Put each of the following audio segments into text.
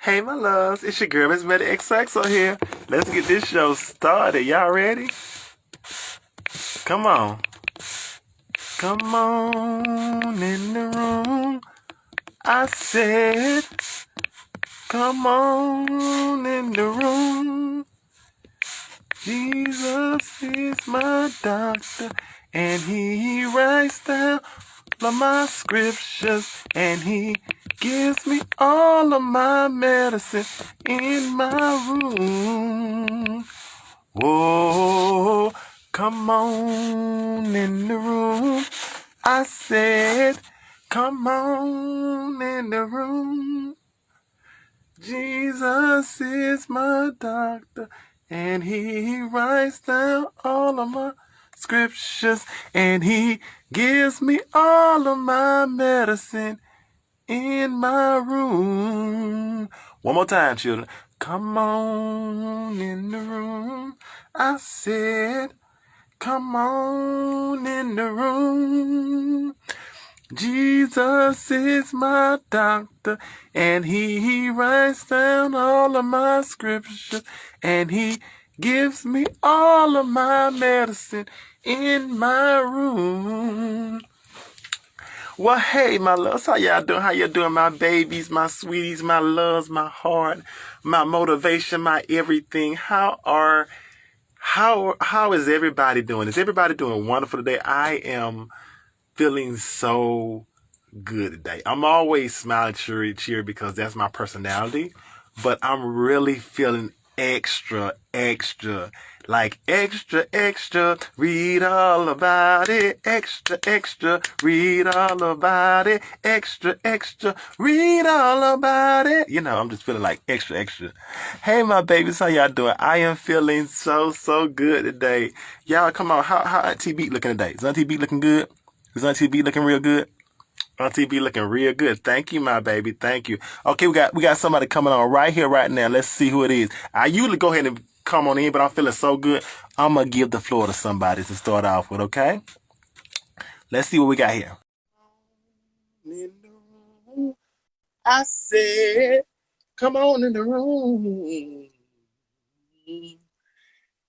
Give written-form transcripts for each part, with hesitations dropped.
Hey, my loves, it's your girl, Miss Betty XXO here. Let's get this show started. Y'all ready? Come on. Come on in the room. I said, come on in the room. Jesus is my doctor, and he writes down all of my scriptures, and he gives me all of my medicine in my room. Whoa, come on in the room. I said, come on in the room. Jesus is my doctor, and he writes down all of my scriptures, and he gives me all of my medicine in my room. One more time, children. Come on in the room. I said, come on in the room. Jesus is my doctor, and he writes down all of my scriptures, and he gives me all of my medicine in my room. Well, hey, my loves, how y'all doing? How you doing, my babies, my sweeties, my loves, my heart, my motivation, my everything? How is everybody doing? Is everybody doing wonderful today? I am feeling so good today. I'm always smiling, cheery because that's my personality, but I'm really feeling extra, like extra, read all about it, extra, read all about it, extra, read all about it. You know, I'm just feeling like extra. Hey, my babies, how y'all doing? I am feeling so good today. Y'all, come on, how Auntie B looking today? Is Auntie B looking good? Is Auntie B looking real good? Auntie B looking real good. Thank you, my baby. Thank you. Okay, we got somebody coming on right here, right now. Let's see who it is. I usually go ahead and come on in, but I'm feeling so good. I'm gonna give the floor to somebody to start off with, okay? Let's see what we got here. I said, come on in the room.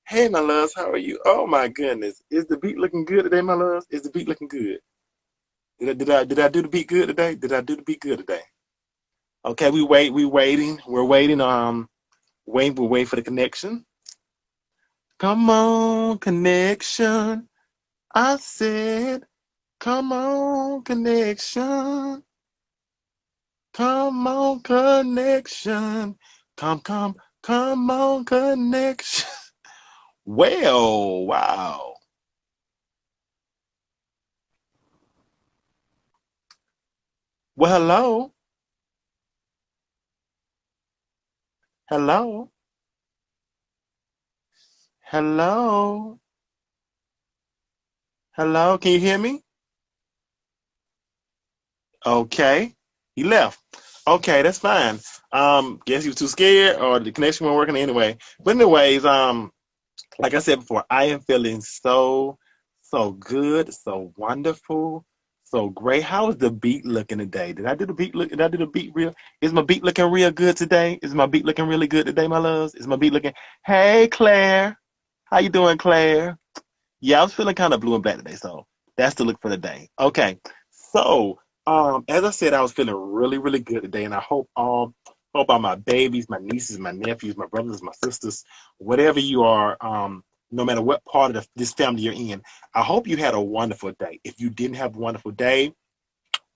Hey, my loves, how are you? Oh my goodness. Is the beat looking good today, my loves? Is the beat looking good? Did I do the beat good today? Did I do the beat good today? Okay, we're waiting. We're waiting, we're waiting for the connection. Come on, connection. I said, come on, connection. Come on, connection. Come on, connection. Well, wow. Well, hello. Hello. Hello. Hello. Can you hear me? Okay. He left. Okay, that's fine. Guess he was too scared or the connection wasn't working anyway. But anyways, like I said before, I am feeling so good, so wonderful, so great. How is the beat looking today? Did I do the beat real? Is my beat looking real good today? Is my beat looking really good today, my loves? Is my beat looking? Hey, Claire. How you doing, Claire? Yeah, I was feeling kind of blue and black today, so that's the look for the day. Okay, so as I said, I was feeling really good today, and I hope all my babies, my nieces, my nephews, my brothers, my sisters, whatever you are, no matter what part of this family you're in, I hope you had a wonderful day. If you didn't have a wonderful day,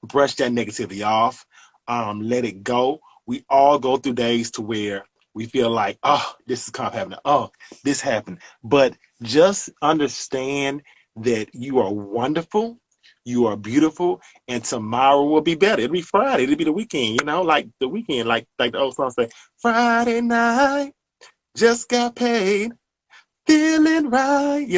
brush that negativity off, let it go. We all go through days to where we feel like, oh, this is kind of happening. Oh, this happened. But just understand that you are wonderful, you are beautiful, and tomorrow will be better. It'll be Friday. It'll be the weekend, like the weekend, like the old song say, Friday night, just got paid feeling right,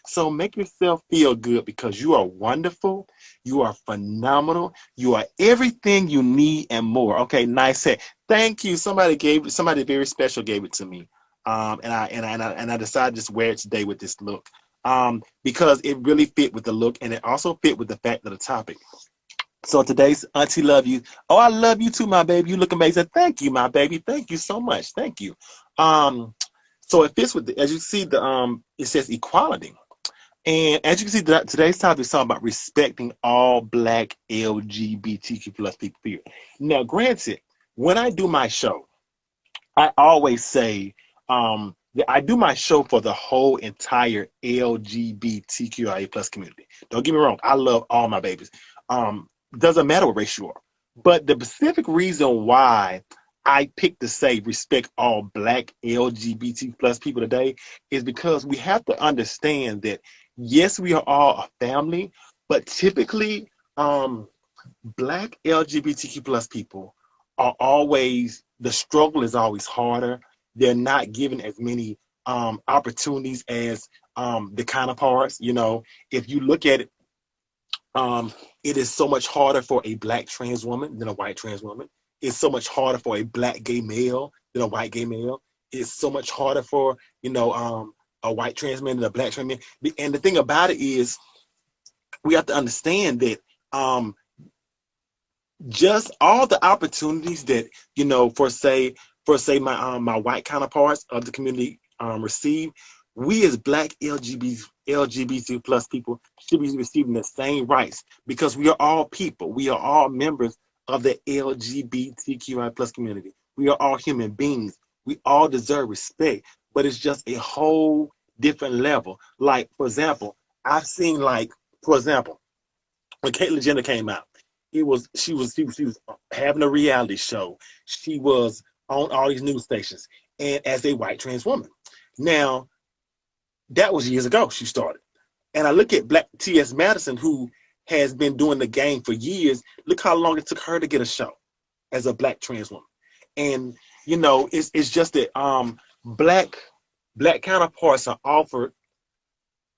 So make yourself feel good because you are wonderful, you are phenomenal, you are everything you need and more. Okay, nice set. Thank you. Somebody very special gave it to me. And I decided to just wear it today with this look. Because it really fit with the look and it also fit with the fact of the topic. So today's auntie love you. Oh, I love you too, my baby. You look amazing. Thank you, my baby. Thank you so much. Thank you. Um, so it fits with as you see it says equality. And as you can see, today's topic is talking about respecting all Black LGBTQ plus people. Period. Now, granted, when I do my show, I always say that I do my show for the whole entire LGBTQIA plus community. Don't get me wrong, I love all my babies. Doesn't matter what race you are. But the specific reason why I picked to say respect all Black LGBT plus people today is because we have to understand that yes, we are all a family, but typically Black LGBTQ plus people are always, the struggle is always harder. They're not given as many opportunities as the counterparts. You know, if you look at it, it is so much harder for a Black trans woman than a white trans woman. It's so much harder for a Black gay male than a white gay male. It's so much harder for, a white trans man than a Black trans man. And the thing about it is, we have to understand that just all the opportunities that my white counterparts of the community receive, we as Black LGBT plus people should be receiving the same rights, because we are all people. We are all members of the LGBTQI plus community. We are all human beings. We all deserve respect, but it's just a whole different level. Like, for example, I've seen, like, for example, when Caitlyn Jenner came out, she was having a reality show. She was on all these news stations, and as a white trans woman. Now, that was years ago she started. And I look at Black T.S. Madison, who has been doing the game for years. Look how long it took her to get a show as a Black trans woman. And it's just that black counterparts are offered,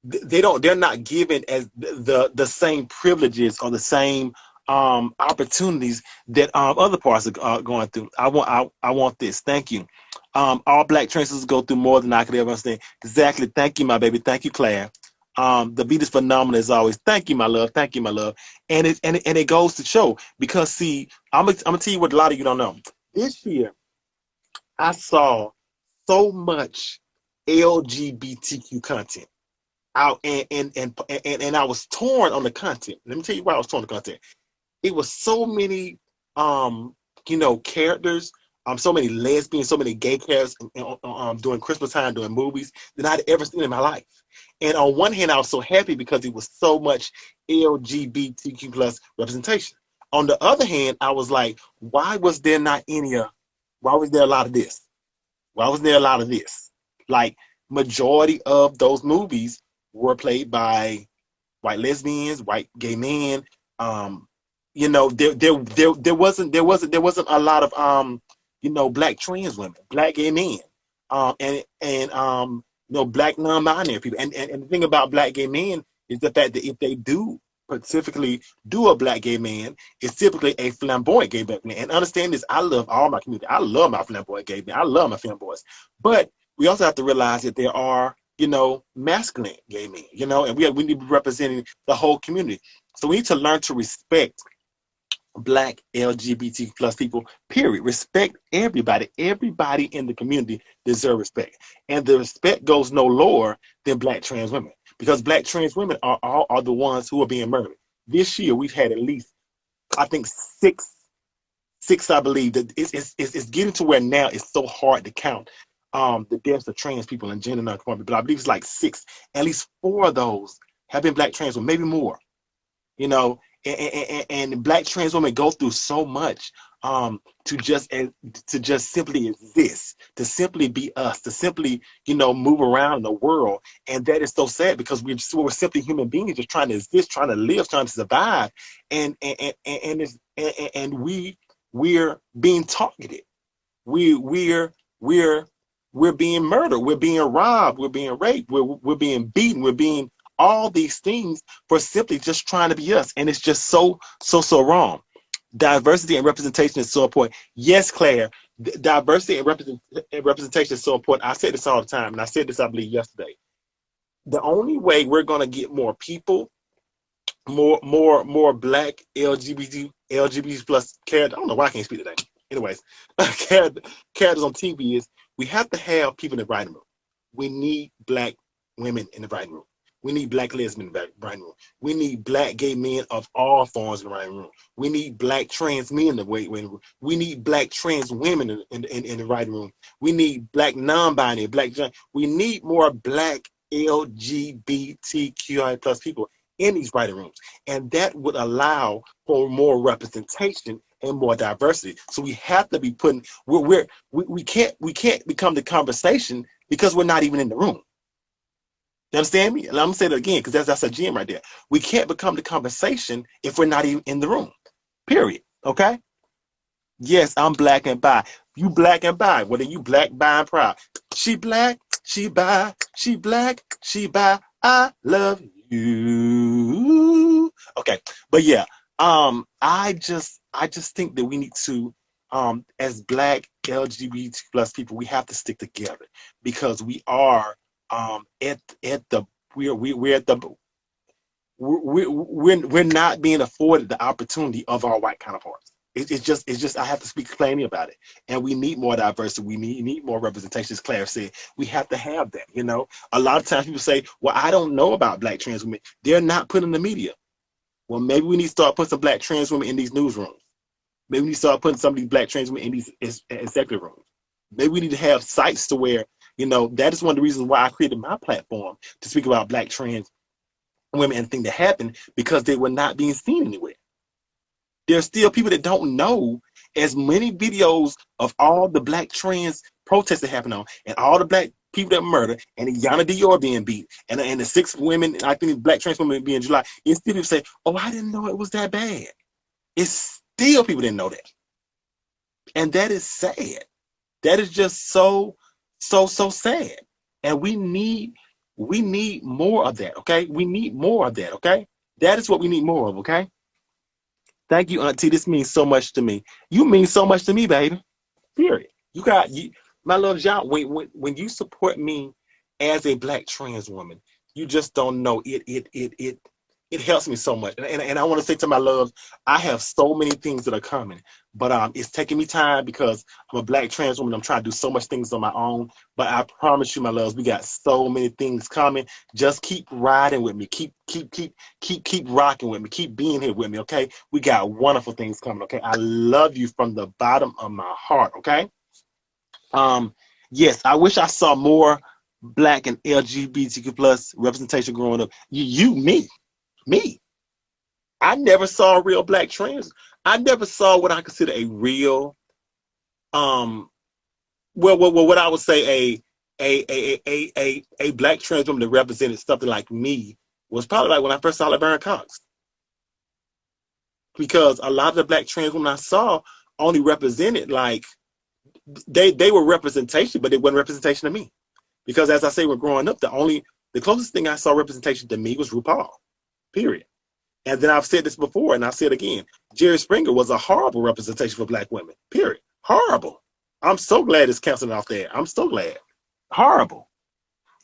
they're not given as the same privileges or the same opportunities that other parts are going through. I want this. Thank you. All Black trans go through more than I could ever understand. Exactly. Thank you, my baby. Thank you, Claire. The beat is phenomenal as always. Thank you, my love. Thank you, my love. And it goes to show, because see, I'm gonna tell you what a lot of you don't know. This year, I saw so much LGBTQ content out, and I was torn on the content. Let me tell you why I was torn on the content. It was so many characters, so many lesbians, so many gay characters during Christmas time, doing movies that I'd ever seen in my life. And on one hand, I was so happy because it was so much LGBTQ plus representation. On the other hand, I was like, why was there a lot of this? Why was there a lot of this? Like, majority of those movies were played by white lesbians, white gay men. There wasn't a lot of Black trans women, Black gay men, and Black non-binary people. And the thing about Black gay men is the fact that if they do specifically do a Black gay man, it's typically a flamboyant gay man. And understand this, I love all my community. I love my flamboyant gay men. I love my femboys. But we also have to realize that there are, masculine gay men, and we need to be representing the whole community. So we need to learn to respect Black LGBT plus people, period. Respect everybody. Everybody in the community deserves respect. And the respect goes no lower than Black trans women, because Black trans women are the ones who are being murdered. This year, we've had at least, I think, six, I believe, that it's getting to where now it's so hard to count the deaths of trans people and gender non-conforming. But I believe it's like 6. At least 4 of those have been Black trans women, maybe more. And Black trans women go through so much to just simply exist, to simply be us, to simply move around the world. And that is so sad, because we're simply human beings just trying to exist, trying to live, trying to survive, and we're being targeted. We're being murdered, we're being robbed, we're being raped, we're being beaten, we're being all these things for simply just trying to be us. And it's just so wrong. Diversity and representation is so important. Yes, Claire, diversity and representation is so important. I say this all the time, and I said this, I believe, yesterday. The only way we're going to get more people more black LGBT plus characters. I don't know why I can't speak today. Anyways, characters on TV is we have to have people in the writing room. We need black women in the writing room. We need black lesbians in the writing room. We need black gay men of all forms in the writing room. We need black trans men in the writing room. We need black trans women in the writing room. We need black non-binary, we need more black LGBTQI plus people in these writing rooms. And that would allow for more representation and more diversity. So we have to be putting, we can't become the conversation because we're not even in the room. You understand me? And I'm gonna say that again because that's a gem right there. We can't become the conversation if we're not even in the room. Period. Okay? Yes, I'm black and bi. You black and bi. Whether you black, bi, and proud. She black, she bi, she black, she bi. I love you. Okay, but yeah, I just think that we need to, as black LGBT plus people, we have to stick together because we are at the we're at the we're not being afforded the opportunity of our white counterparts. It's just I have to speak plainly about it. And we need more diversity. We need more representation. As Claire said, we have to have that. You know, a lot of times people say, well, I don't know about black trans women. They're not put in the media. Well, maybe we need to start putting some black trans women in these newsrooms. Maybe we need to start putting some of these black trans women in these executive rooms. Maybe we need to have sites to where, you know, that is one of the reasons why I created my platform to speak about black trans women and things that happened because they were not being seen anywhere. There's still people that don't know as many videos of all the black trans protests that happened on and all the black people that murdered and Yana Dior being beat and the 6 women, I think black trans women being in July. And still people say, oh, I didn't know it was that bad. It's still people didn't know that. And that is sad. That is just so sad. And we need more of that, okay? We need more of that, okay? That is what we need more of, okay? Thank you, Auntie. This means so much to me. You mean so much to me, baby. Period. My love, y'all. When you support me as a black trans woman, you just don't know it helps me so much. And I want to say to my loves, I have so many things that are coming, but it's taking me time because I'm a black trans woman. I'm trying to do so much things on my own. But I promise you, my loves, we got so many things coming. Just keep riding with me. Keep rocking with me. Keep being here with me, okay? We got wonderful things coming, okay? I love you from the bottom of my heart, okay? Yes, I wish I saw more black and LGBTQ plus representation growing up. Me. I never saw a real black trans. I never saw what I consider a real, what I would say a black trans woman that represented something like me was probably like when I first saw Laverne Cox. Because a lot of the black trans women I saw only represented like they were representation, but they wasn't representation to me. Because as I say, when growing up, the closest thing I saw representation to me was RuPaul. Period. And then I've said this before, and I'll say it again. Jerry Springer was a horrible representation for black women. Period. Horrible. I'm so glad it's canceled off there. I'm so glad. Horrible.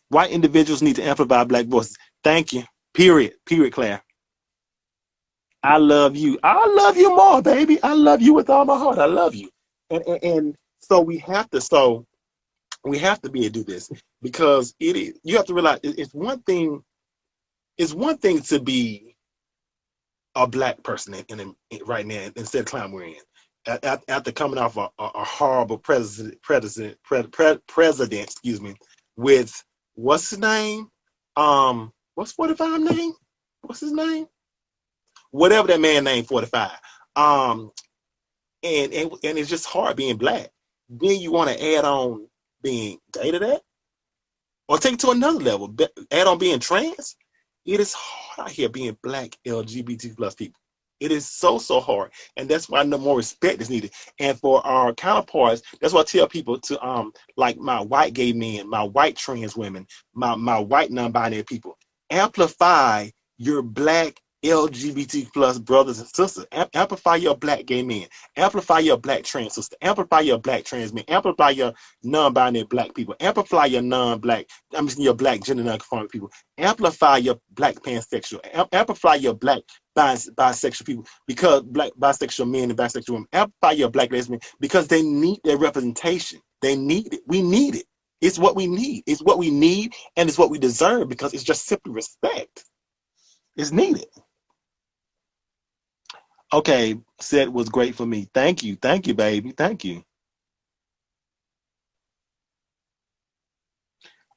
White individuals need to amplify black voices. Thank you. Period. Period, Claire. I love you. I love you more, baby. I love you with all my heart. I love you. And so we have to be able to do this because you have to realize it's one thing to be a black person right now instead of the climate we're in. After coming off a horrible president, excuse me, with what's his name? What's 45 name? What's his name? Whatever that man named 45. And it's just hard being black. Then you want to add on being gay to that? Or take it to another level. Add on being trans? It is hard out here being black LGBT plus people. It is so hard. And that's why no more respect is needed. And for our counterparts, that's why I tell people to like my white gay men, my white trans women, my white non-binary people, amplify your black LGBT plus brothers and sisters. Amplify your black gay men. Amplify your black trans sister. Amplify your black trans men. Amplify your non-binary black people. Amplify your non-black, your black gender non-conforming people. Amplify your black pansexual. Amplify your black bisexual people, because black bisexual men and bisexual women. Amplify your black lesbian, because they need their representation. They need it. We need it. It's what we need. It's what we need, and it's what we deserve, because it's just simply respect. It's needed. Okay, set was great for me. Thank you, baby. Thank you.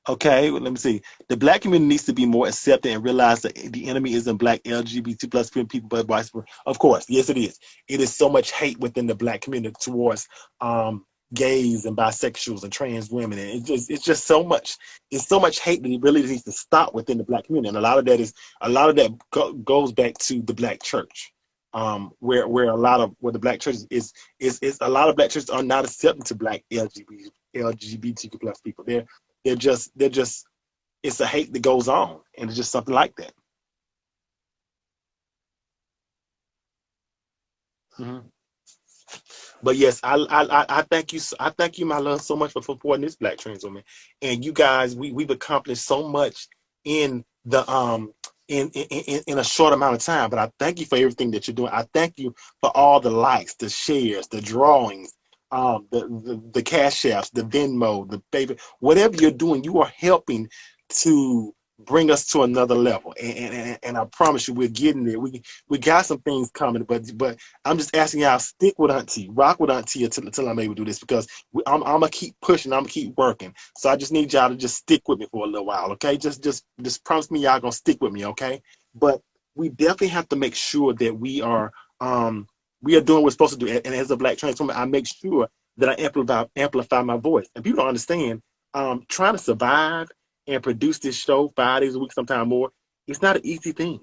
Okay, well, let me see. The black community needs to be more accepting and realize that the enemy isn't black LGBT plus people, but vice versa. Of course, yes, it is. It is so much hate within the black community towards gays and bisexuals and trans women, and it's just so much. It's so much hate that it really needs to stop within the black community, and a lot of that goes back to the black church, where the black church is a lot of black churches are not accepting to black LGBTQ plus people. They're just it's a hate that goes on, and it's just something like that. Mm-hmm. But yes, I thank you. I thank you, my love, so much for supporting this black trans woman. And you guys, we've accomplished so much in the in a short amount of time. But I thank you for everything that you're doing. I thank you for all the likes, the shares, the drawings, the cash apps, the Venmo, the baby, whatever you're doing, you are helping to bring us to another level. And I promise you, we're getting there. We got some things coming, but I'm just asking y'all, stick with Auntie, rock with Auntie until I'm able to do this, because I'm gonna keep pushing, I'm gonna keep working. So I just need y'all to just stick with me for a little while, okay? Just promise me y'all gonna stick with me, okay? But we definitely have to make sure that we are doing what we're supposed to do. And as a black trans woman, I make sure that I amplify my voice. And people don't understand, trying to survive and produce this show 5 days a week, sometimes more, it's not an easy thing.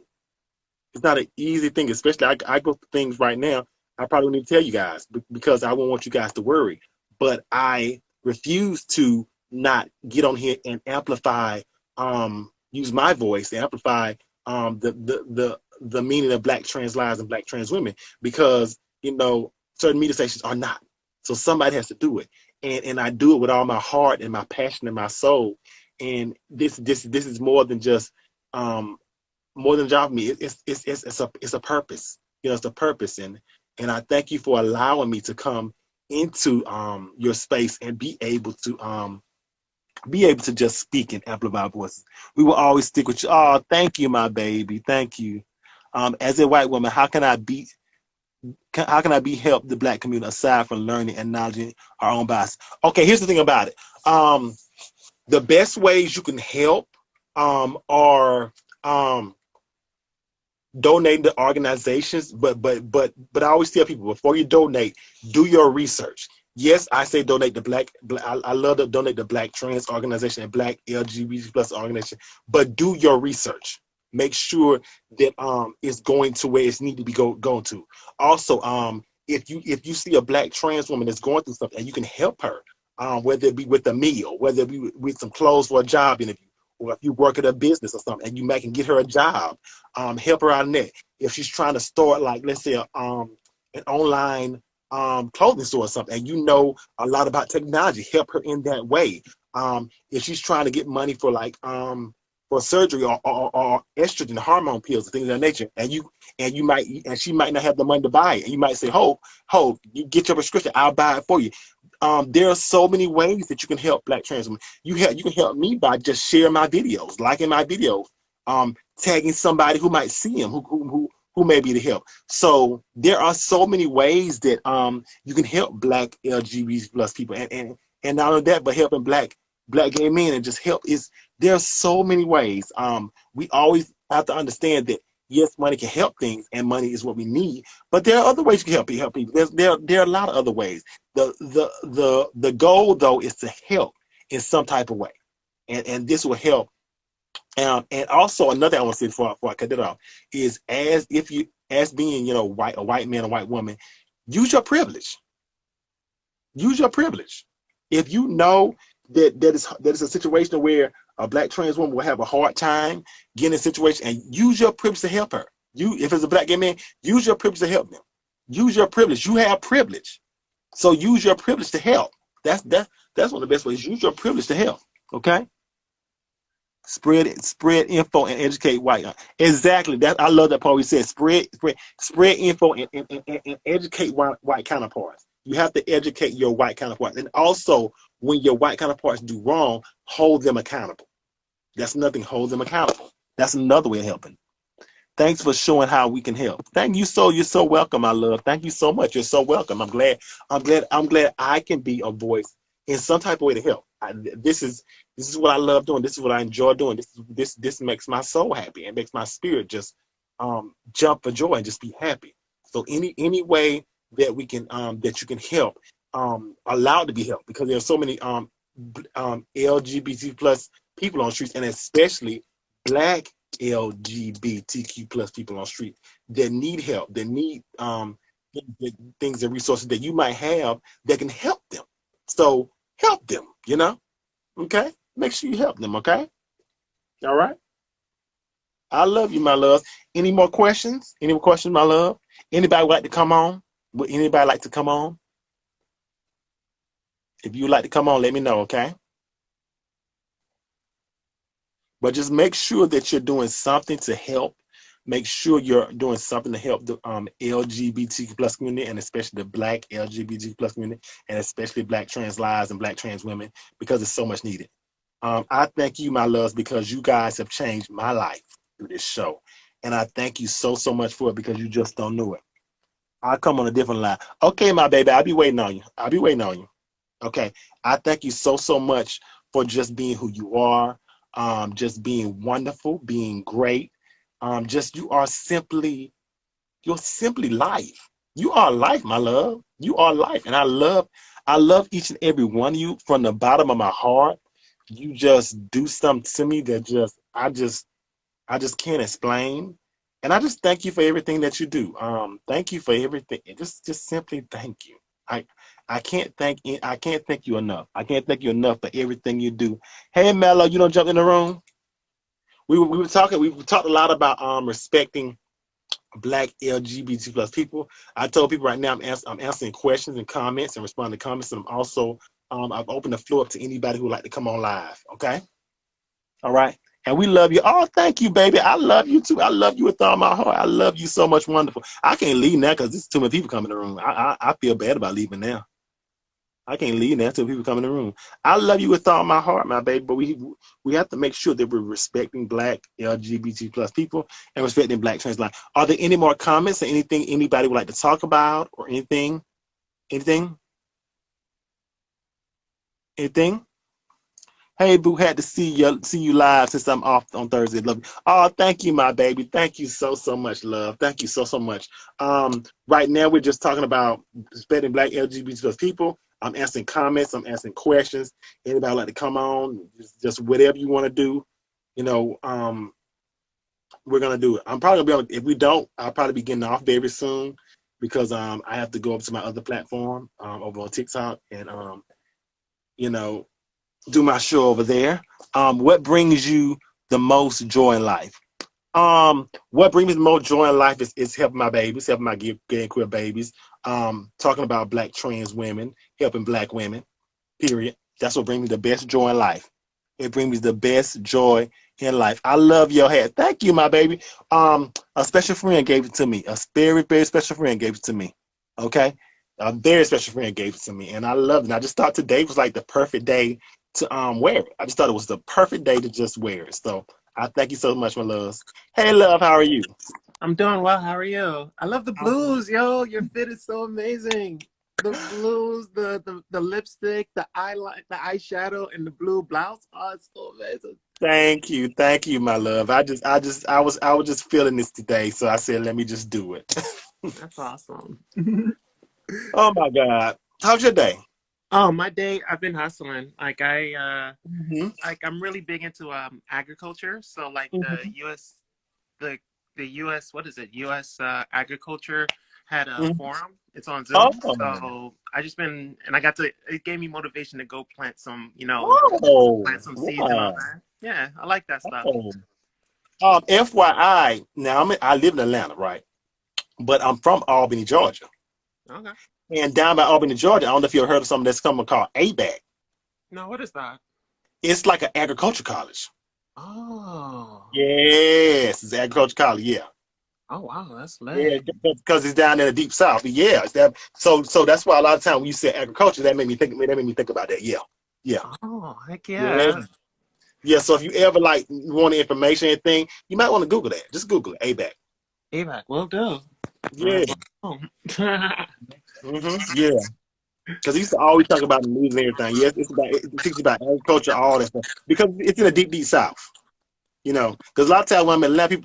It's not an easy thing, especially I go through things right now I probably need to tell you guys, because I won't want you guys to worry. But I refuse to not get on here and amplify, use my voice to amplify the meaning of black trans lives and black trans women, because certain media stations are not. So somebody has to do it, and I do it with all my heart and my passion and my soul. And this is more than just more than a job for me. It's a purpose. It's a purpose, and I thank you for allowing me to come into your space and be able to just speak and amplify voices. We will always stick with you. Oh, thank you, my baby. Thank you. As a white woman, how can I be help the black community aside from learning and acknowledging our own bias? Okay, here's the thing about it. The best ways you can help are donating to organizations, but I always tell people, before you donate, do your research. Yes, I say donate to I love to donate to black trans organization and black LGBT plus organization, but do your research. Make sure that it's going to where it's need to be going to. Also, if you see a black trans woman that's going through something and you can help her, whether it be with a meal, whether it be with some clothes for a job interview, or if you work at a business or something and you can get her a job, help her out in that. If she's trying to start, like, let's say, an online clothing store or something, and you know a lot about technology, help her in that way. If she's trying to get money for for surgery or estrogen hormone pills and things of that nature, and she might not have the money to buy it, and you might say, "Hope, you get your prescription, I'll buy it for you." There are so many ways that you can help black trans women. You can help me by just sharing my videos, liking my videos, tagging somebody who might see them, who may be to help. So there are so many ways that you can help black LGBT plus people, and not only that, but helping black gay men, and just help there are so many ways. We always have to understand that yes, money can help things, and money is what we need. But there are other ways you can help people. There are a lot of other ways. The goal, though, is to help in some type of way, and this will help. And also another thing I want to say before I cut it off is, as being a white man, a white woman, use your privilege. Use your privilege. If you know that is a situation where a black trans woman will have a hard time getting a situation, and use your privilege to help her. if it's a black gay man, use your privilege to help them. Use your privilege. You have privilege. So use your privilege to help. That's one of the best ways. Use your privilege to help. Okay? Spread info and educate white. Exactly. That I love that part we said. Spread info and educate white counterparts. You have to educate your white counterparts. And also, when your white counterparts do wrong, hold them accountable. That's nothing. Hold them accountable. That's another way of helping. Thanks for showing how we can help. Thank you so. You're so welcome, my love. Thank you so much. You're so welcome. I'm glad I can be a voice in some type of way to help. This is what I love doing. This is what I enjoy doing. This makes my soul happy. It makes my spirit just jump for joy and just be happy. So any way that we can that you can help, allowed to be helped, because there are so many LGBT plus people on the streets, and especially black LGBTQ plus people on the street that need help, that need things and resources that you might have that can help them. So help them, okay? Make sure you help them, okay? All right? I love you, my love. Any more questions? Any more questions, my love? Anybody would like to come on? Would anybody like to come on? If you would like to come on, let me know, okay? But just make sure that you're doing something to help. Make sure you're doing something to help the LGBTQ plus community, and especially the black LGBTQ plus community, and especially black trans lives and black trans women, because it's so much needed. I thank you, my loves, because you guys have changed my life through this show. And I thank you so, so much for it, because you just don't know it. I'll come on a different line. Okay, my baby, I'll be waiting on you. I'll be waiting on you. Okay. I thank you so, so much for just being who you are, just being wonderful, being great. You're simply life. You are life, my love. You are life. And I love each and every one of you from the bottom of my heart. You just do something to me that I just can't explain. And I just thank you for everything that you do. Thank you for everything. Just simply thank you. I can't thank you enough. I can't thank you enough for everything you do. Hey Mello, you don't jump in the room. We talked a lot about respecting black LGBT plus people. I told people right now I'm answering questions and comments and responding to comments, and I'm also I've opened the floor up to anybody who would like to come on live. Okay. All right. And we love you. Oh, thank you, baby. I love you too. I love you with all my heart. I love you so much. Wonderful. I can't leave now because there's too many people coming in the room. I feel bad about leaving now. I can't leave now until people come in the room. I love you with all my heart, my baby. But we have to make sure that we're respecting black LGBT plus people and respecting black trans life. Are there any more comments or anything anybody would like to talk about, or anything? Anything? Anything? Hey, boo, had to see you live since I'm off on Thursday. Love you. Oh, thank you, my baby. Thank you so, so much, love. Thank you so, so much. Right now we're just talking about respecting black LGBT plus people. I'm answering comments. I'm answering questions. Anybody like to come on? Just whatever you want to do. We're gonna do it. I'm probably gonna be on. If we don't, I'll probably be getting off very soon, because I have to go up to my other platform over on TikTok, and you know do my show over there. What brings you the most joy in life? What brings me the most joy in life is helping my babies, helping my gay and queer babies. Talking about black trans women, helping black women. Period. That's what brings me the best joy in life. It brings me the best joy in life. I love your hat. Thank you, my baby. A special friend gave it to me. A very, very special friend gave it to me. Okay, a very special friend gave it to me, and I loved it. I just thought today was like the perfect day to wear it. I just thought it was the perfect day to just wear it. So I thank you so much, my loves. Hey, love, how are you? I'm doing well. How are you? I love the blues, yo. Your fit is so amazing. The blues, the lipstick, the eyeshadow, and the blue blouse. Oh, it's so amazing. Thank you, my love. I was just feeling this today, so I said, let me just do it. That's awesome. Oh my God, how's your day? Oh, my day, I've been hustling. Mm-hmm. I'm really big into agriculture. So like Mm-hmm. the the US, what is it? US agriculture had a Mm-hmm. forum. It's on Zoom. Oh, So I just been, and it gave me motivation to go plant some, oh, plant some seeds and all wow. that. Yeah, I like that stuff. Oh. FYI, now I live in Atlanta, right? But I'm from Albany, Georgia. Okay. And down by Albany, Georgia, I don't know if you ever heard of something that's coming called ABAC. No, what is that? It's like an agriculture college. Oh. Yes, it's agriculture college. Yeah, Oh wow, that's yeah, lit. because it's down in the deep south. Yeah, it's that. So that's why a lot of time when you say agriculture, that made me think. That made me think about that. Yeah, yeah, Oh, heck yeah, yeah. yeah. So if you ever like want the information or anything, you might want to Google that. Just Google it. ABAC. AVAC, will do. Yeah. Oh. Yeah. Because he used to always talk about the news and everything. Yes, it teaches about agriculture, all that stuff. Because it's in the deep, deep south. You know, because a lot of times when I'm in Atlanta,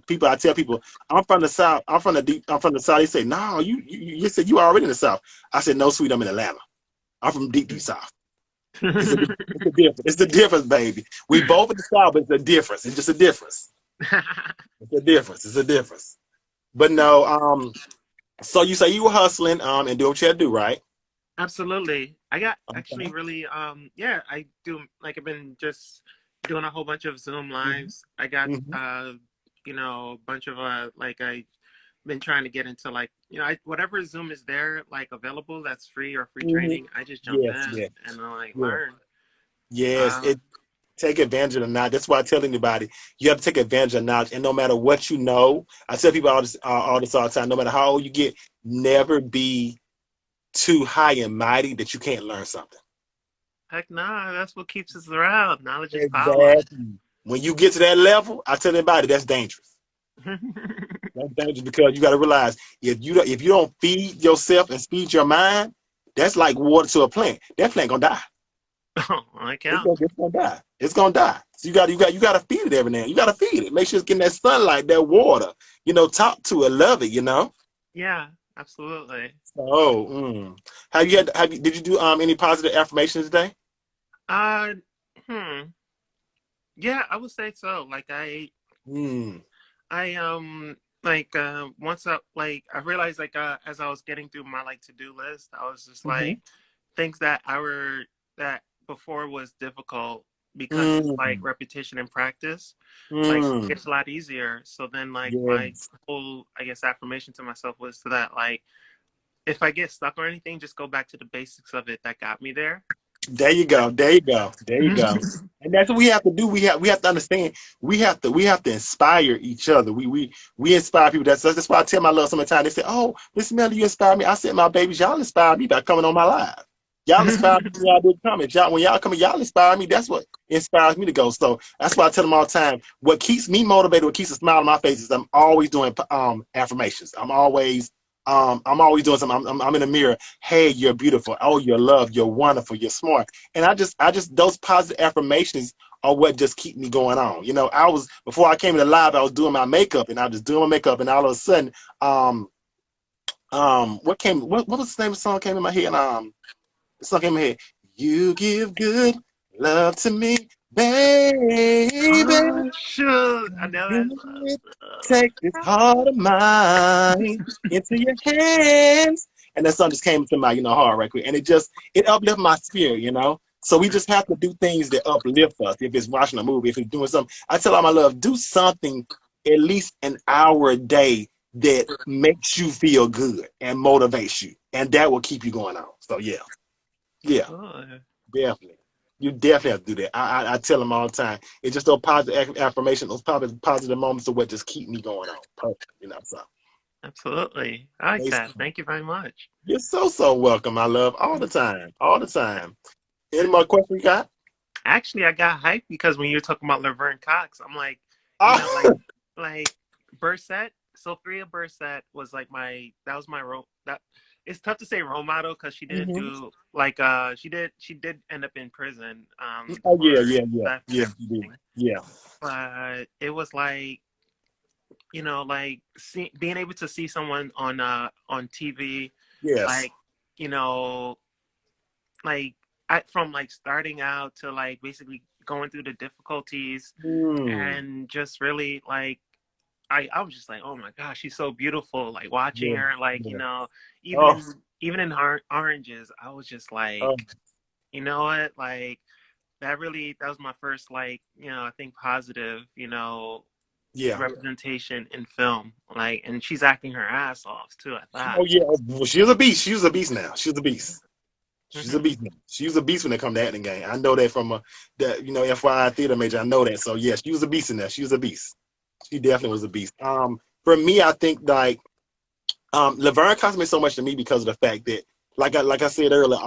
people, I tell people, I'm from the South. I'm from the South. They say, no, you said you already in the South. I said, no, sweet, I'm in Atlanta. I'm from deep, deep South. It's a difference. It's the difference, baby. We both in the South, but it's a difference. It's just a difference. It's a difference. It's a difference. But no, so you say you were hustling, and doing what you had to do, right? Absolutely. I got actually Okay. really yeah, I do like I've been just doing a whole bunch of Zoom hmm lives. I got hmm a bunch of like I been trying to get into like whatever Zoom is there like available that's free or free hmm training, I just jump Yes, in yes, and I like yes. learn. Yes, Um take advantage of the knowledge. That's why I tell anybody you have to take advantage of knowledge. And no matter what you know, I tell people all the time. No matter how old you get, never be too high and mighty that you can't learn something. heck nah, that's what keeps us around. Knowledge is power. Exactly. When you get to that level, I tell anybody that's dangerous. That's dangerous because you got to realize if you don't feed yourself and feed your mind, that's like water to a plant. That plant gonna die. Oh, I It's count. gonna, it's gonna die. It's gonna die. So you gotta feed it every now. You gotta feed it. Make sure it's getting that sunlight, that water. Talk to it, love it. Yeah, absolutely. So, did you do any positive affirmations today? Uh hmm. Yeah, I would say so. Like Mm. I like once I realized like as I was getting through my like to-do list, I was just Mm-hmm. like things that before was difficult because it's like Mm. repetition and practice, like Mm. it's a lot easier. So then like my Yes. whole I guess affirmation to myself was to that like if I get stuck or anything, just go back to the basics of it that got me there. There you go. There you go. There you go. And that's what we have to do. We have to understand. We have to inspire each other. We inspire people. That's why I tell my love sometimes. They say, "Oh, Miss Melody, you inspire me." I said, "My babies, y'all inspire me by coming on my live. Y'all inspire me when y'all do comments. When y'all come, y'all inspire me. That's what inspires me to go." So that's why I tell them all the time. What keeps me motivated, what keeps a smile on my face, is I'm always doing affirmations. I'm always doing something. I'm in the mirror. Hey, you're beautiful. Oh, you're loved. You're wonderful. You're smart. And I just those positive affirmations are what just keep me going on. I was before I came to the live, I was doing my makeup, and I was just doing my makeup, and all of a sudden, what was the name of the song came in my head? The song came in my head. You give good love to me, baby. Oh shoot! I know that Take this heart of mine into your hands. And that song just came into my, heart right quick. And it uplifted my spirit. So we just have to do things that uplift us. If it's watching a movie, if it's doing something. I tell all my love, do something at least an hour a day that makes you feel good and motivates you. And that will keep you going on. So yeah. Yeah. oh. Definitely. You definitely have to do that. I tell them all the time. It's just those positive affirmation, those positive moments of what just keep me going on. Perfect. So Absolutely. I like that. basically, Thank you very much. you're so welcome, my love. All the time. All the time. Any more questions you got? Actually, I got hyped because when you were talking about Laverne Cox, I'm like, Oh. like Burset, Sophia Burset was like that was my role. That it's tough to say role model because she didn't hmm do like she did end up in prison Oh yeah, for yeah, yeah. theft and Yeah, you did. everything. Yeah. But it was like like being able to see someone on TV, Yes. like you know, like from like starting out to like basically going through the difficulties Mm. and just really like I was just like, oh my gosh, she's so beautiful. Like watching Yeah. her, like Yeah. even Oh, in oranges, I was just oh, like, you know what, like that was my first like I think positive Yeah. representation in film. Like, and she's acting her ass off too at that. Oh yeah. Well, she was a beast. She was a beast now. She was a beast. She's a Hmm. beast now. She was a beast when it come to acting game. I know that from the FYI theater major. I know that. So yeah, she was a beast in there. She was a beast. She definitely was a beast. For me, I think like Laverne Cox meant so much to me because of the fact that, like I said earlier,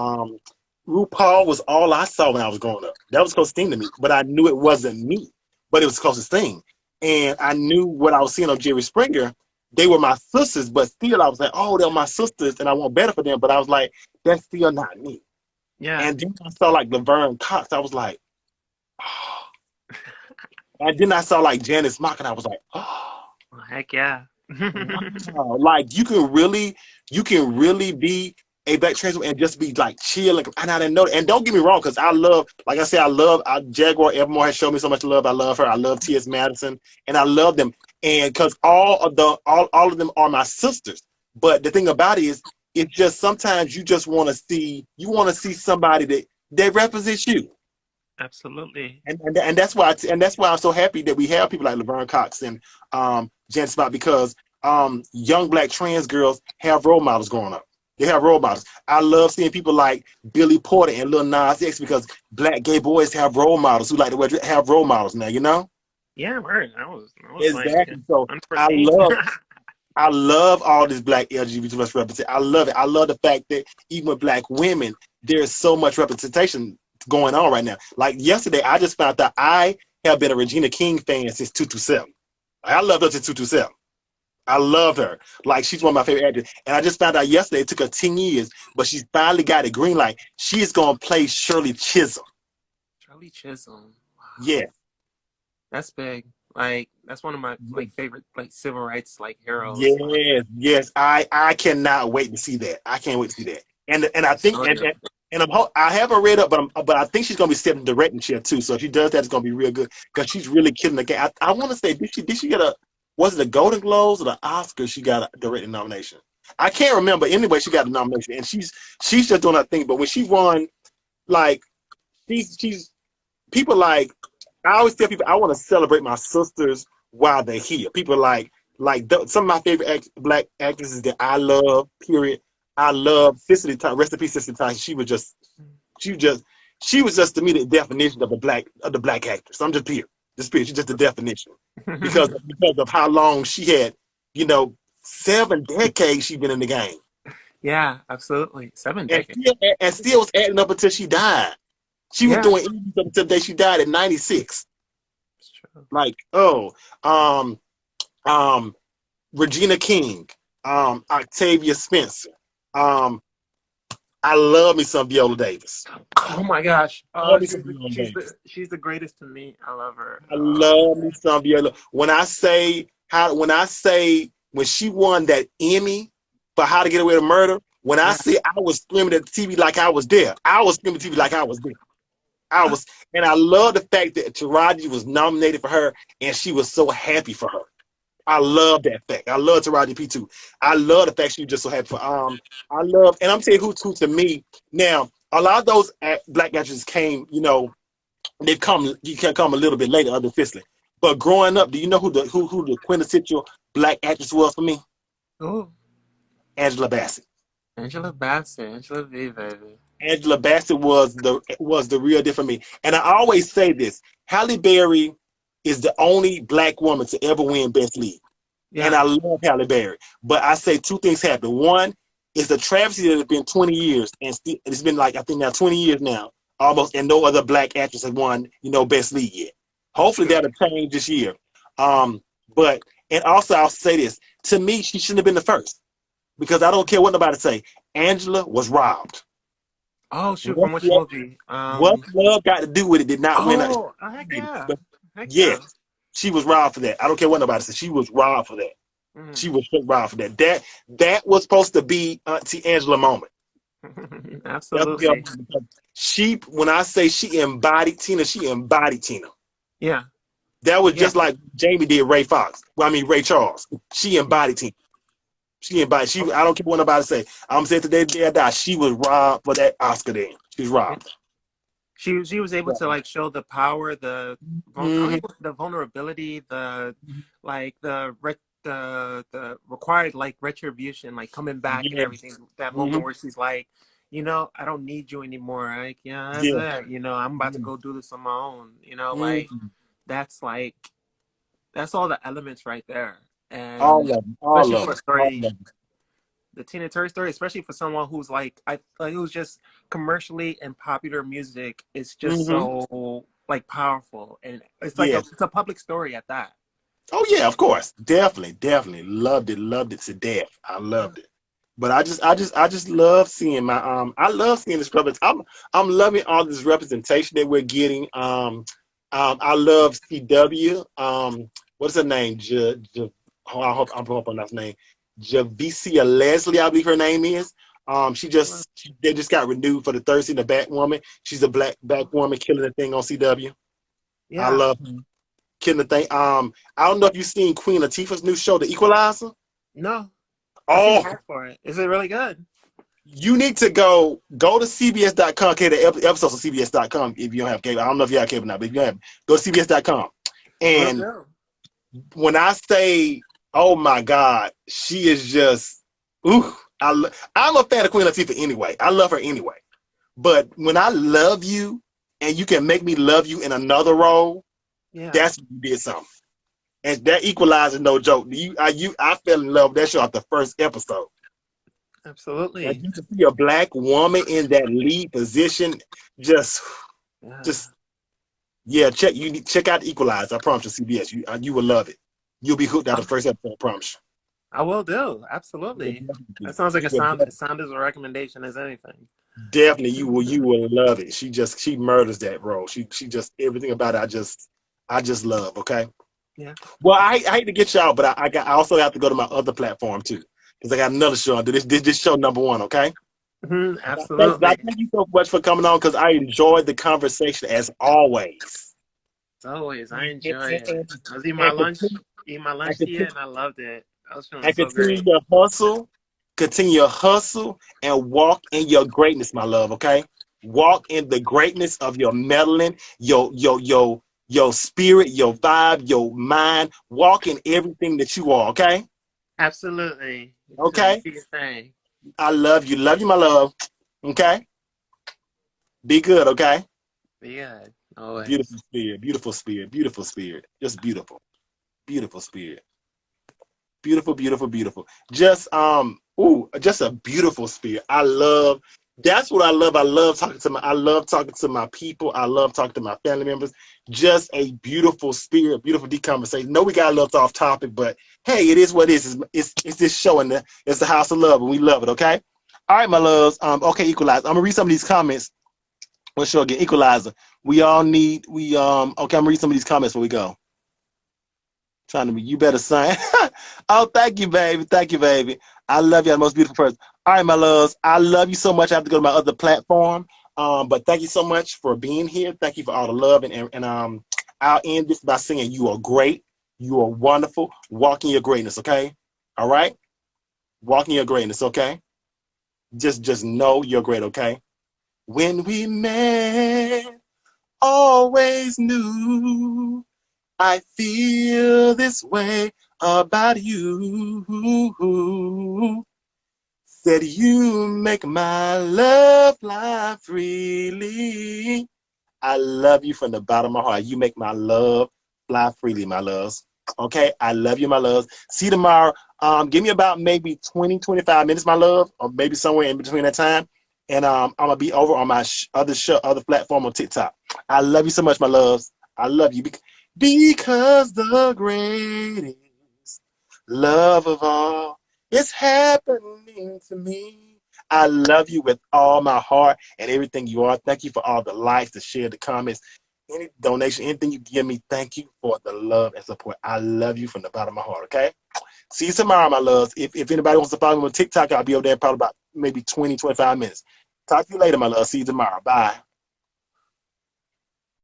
RuPaul was all I saw when I was growing up. That was the closest thing to me, but I knew it wasn't me, but it was the closest thing. And I knew what I was seeing on Jerry Springer. They were my sisters, but still I was like, oh, they're my sisters, and I want better for them. But I was like, that's still not me. Yeah. And then I saw like Laverne Cox. I was like, oh. And then I saw like Janice Mock, and I was like, oh. Well, heck yeah. Wow. Like you can really be a black trans woman and just be like chill. And I didn't know that. And don't get me wrong, because I love, like I said, Jaguar Evermore has shown me so much love. I love her. I love T.S. Madison, and I love them. And because all of them are my sisters. But the thing about it is, it's just sometimes you just want to see somebody that represents you. Absolutely. And that's why I'm so happy that we have people like Laverne Cox and Jan Spot, because young black trans girls have role models growing up. They have role models. I love seeing people like Billy Porter and Lil Nas X, because black gay boys have role models who like to have role models now, you know? Yeah, right. I was like Exactly. So unforeseen. I love all this black LGBT plus representation. I love it. I love the fact that even with black women, there's so much representation going on right now. Like yesterday, I just found out I have been a Regina King fan since 227. I love her since 227. I love her. Like, she's one of my favorite actors. And I just found out yesterday, it took her 10 years, but she's finally got a green light. She's going to play Shirley Chisholm. Shirley Chisholm. Wow. Yeah. That's big. Like, that's one of my like favorite like civil rights like heroes. Yes. I cannot wait to see that. I can't wait to see that. And I think I haven't read up, but I think she's gonna be sitting in the directing chair too. So if she does that, it's gonna be real good, because she's really killing the game. I want to say, did she get was it the Golden Globes or the Oscars? She got a directing nomination. I can't remember. Anyway, she got a nomination, and she's just doing her thing. But when she won, like she's people like, I always tell people I want to celebrate my sisters while they're here. People like some of my favorite black actresses that I love. Period. I love Cicely Tyson. Rest in peace, Cicely Tyson. She was just to me the definition of the black actress. I'm just here. She's just the definition because of how long she had. 7 decades she's been in the game. Yeah, absolutely. 7 And decades. still was acting up until she died. She was doing interviews up until the day she died at 96. It's true. Like, Regina King, Octavia Spencer. I love me some Viola Davis. Oh my gosh. She's the greatest to me. I love her. I love me some Viola. When she won that Emmy for How to Get Away with Murder, when I say I was screaming at the TV like I was there. I was screaming at the TV like I was there. And I love the fact that Taraji was nominated for her, and she was so happy for her. I love that fact. I love Taraji P too. I love the fact she was just so happy for. I love, and I'm telling you who to me now. A lot of those black actresses came, you can come a little bit later, other than Fisley. But growing up, do you know who the quintessential black actress was for me? Oh, Angela Bassett. Angela V, baby. Angela Bassett was the real deal for me. And I always say this: Halle Berry is the only black woman to ever win Best Lead. Yeah. And I love Halle Berry. But I say 2 things happen. One, it's a travesty that it's been 20 years, and it's been like, I think now 20 years now, almost, and no other black actress has won, Best Lead yet. Hopefully that'll change this year. And also I'll say this: to me, she shouldn't have been the first, because I don't care what nobody say. Angela was robbed. Oh shoot! From which movie? What Love Got to Do with It did not win. Oh, heck yeah! Yes, she was robbed for that. I don't care what nobody says. She was robbed for that. She was robbed for that. That was supposed to be Auntie Angela moment. Absolutely. When I say she embodied Tina, she embodied Tina. Yeah. That was just like Jamie did Ray Charles. She embodied Tina. I don't care what nobody say. I'm saying today, day I die, she was robbed for that Oscar then. She was robbed. she was able to like show the power, I don't Mm-hmm. even, the vulnerability, like the required like retribution, like coming back and Yeah. everything. That Mm-hmm. moment where she's like, I don't need you anymore. Like, yeah, that's Yeah. it. I'm about to go do this on my own. Like Mm-hmm. that's like that's all the elements right there. And All of them. All especially of for a them. All of story, them. the Tina Turner story, especially for someone who's like who's just commercially and popular music, is just Mm-hmm. so like powerful, and it's like Yes. it's a public story at that. Oh yeah, of course. Definitely, definitely. Loved it to death. I Yeah, loved it. But I just love seeing I love seeing this representation. I'm loving all this representation that we're getting. I love CW. What's her name? Oh, I hope I'm not her name. Javicia Leslie, I believe her name is. They just got renewed for the third season of Batwoman. She's a black woman killing the thing on CW. I yeah. love her. Killing the thing. I don't know if you've seen Queen Latifah's new show, The Equalizer. No, I seen Oh, ads for it. Is it really good? you need to go to CBS.com. Okay, the episodes of CBS.com if you don't have cable. I don't know if you have cable now, but if you have, go to CBS.com. Will And do. when I say, oh my God, she is just, ooh, I'm a fan of Queen Latifah anyway. I love her anyway. But when I love you and you can make me love you in another role, Yeah, that's when you did something. And that Equalizer, no joke. I fell in love with that show after the first episode. And absolutely. you can see a black woman in that lead position, just, Yeah, just yeah. Check out Equalizer. I promise you, CBS. You will love it. You'll be hooked out the first episode. I promise I will do. you. Absolutely. That You sounds like you will as sound as a recommendation as anything. definitely you will love it. She murders that role. She just everything about it. I just love. Okay. Yeah. Well, I hate to get you out, but I also have to go to my other platform too because I got another show. I do this show number one. Okay. Absolutely. Thank you so much for coming on because I enjoyed the conversation as always. As always, I And, enjoy and, it. and, I was and continue, eating my and lunch here, continue, and I loved it. I was feeling and so continue great. your hustle, continue your hustle, and walk in your greatness, my love. Okay, walk in the greatness of your meddling, your spirit, your vibe, your mind. Walk in everything that you are. Okay, Absolutely. So you okay. do your thing. Love you, my love. Okay, be good. Okay. Be good. Always. Beautiful spirit, beautiful spirit, beautiful spirit. Just beautiful, beautiful spirit. Beautiful, beautiful, beautiful. Just a beautiful spirit. That's what I love. I love talking to my people. I love talking to my family members. Just a beautiful spirit, beautiful deep conversation. No, we got a little off topic, but hey, it is what it is. It's this show and it's the house of love and we love it, okay? All right, my loves. Okay, Equalizer. I'm gonna read some of these comments. Let's show again. Equalizer. Okay, I'm gonna read some of these comments before we go. Trying to be, you better sign. Oh, thank you, baby. Thank you, baby. I love you. The most beautiful person. All right, my loves. I love you so much. I have to go to my other platform. But thank you so much for being here. Thank you for all the love. And I'll end this by saying you are great. You are wonderful. Walk in your greatness, okay? All right? Walk in your greatness, okay? Just know you're great, okay? When we met, always knew I feel this way about you. Said you make my love fly freely. I love you from the bottom of my heart. You make my love fly freely, my loves. Okay, I love you, my loves. See you tomorrow. Give me about maybe 20, 25 minutes, my love, or maybe somewhere in between that time. And I'm gonna be over on my other platform on TikTok. I love you so much, my loves. I love you because the greatest love of all is happening to me. I love you with all my heart and everything you are. Thank you for all the likes, the share, the comments, any donation, anything you give me. Thank you for the love and support. I love you from the bottom of my heart, okay? See you tomorrow, my loves. If anybody wants to follow me on TikTok, I'll be over there in probably about maybe 20, 25 minutes. Talk to you later, my love. See you tomorrow. Bye.